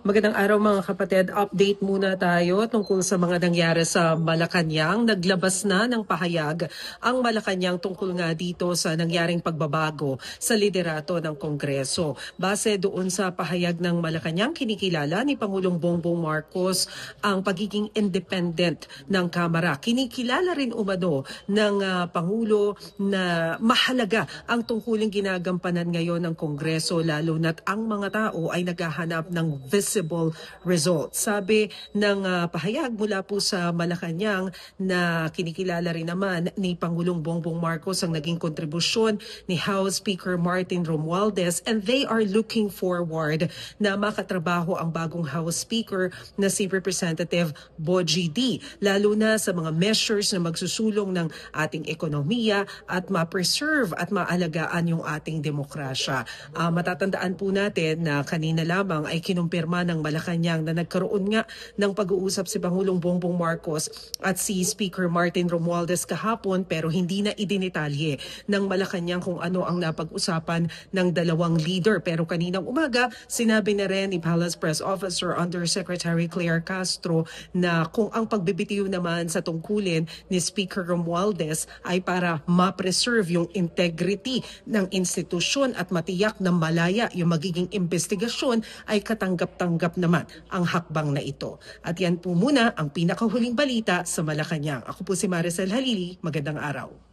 Magandang araw mga kapatid. Update muna tayo tungkol sa mga nangyari sa Malacanang. Naglabas na ng pahayag ang Malacanang tungkol nga dito sa nangyaring pagbabago sa liderato ng Kongreso. Base doon sa pahayag ng Malacanang, kinikilala ni Pangulong Bongbong Marcos ang pagiging independent ng Kamara. Kinikilala rin umano ng Pangulo na mahalaga ang tungkuling ginagampanan ngayon ng Kongreso, lalo na't ang mga tao ay naghahanap ng visible results. Sabi ng pahayag mula po sa Malacanang na kinikilala rin naman ni Pangulong Bongbong Marcos ang naging kontribusyon ni House Speaker Martin Romualdez, and they are looking forward na makatrabaho ang bagong House Speaker na si Representative Bogie D. Lalo na sa mga measures na magsusulong ng ating ekonomiya at ma-preserve at maalagaan yung ating demokrasya. Matatandaan po natin na kanina lamang ay kinumpirma ng Malacanang na nagkaroon nga ng pag-uusap si Pangulong Bongbong Marcos at si Speaker Martin Romualdez kahapon, pero hindi na idinitalye ng Malacanang kung ano ang napag-usapan ng dalawang leader. Pero kaninang umaga, sinabi na rin ni Palace Press Officer Undersecretary Claire Castro na kung ang pagbibitiw naman sa tungkulin ni Speaker Romualdez ay para ma-preserve yung integrity ng institusyon at matiyak na malaya yung magiging investigasyon, ay katanggap-tanggap naman ang hakbang na ito. At yan po muna ang pinakahuling balita sa Malacanang. Ako po si Maricel Halili. Magandang araw.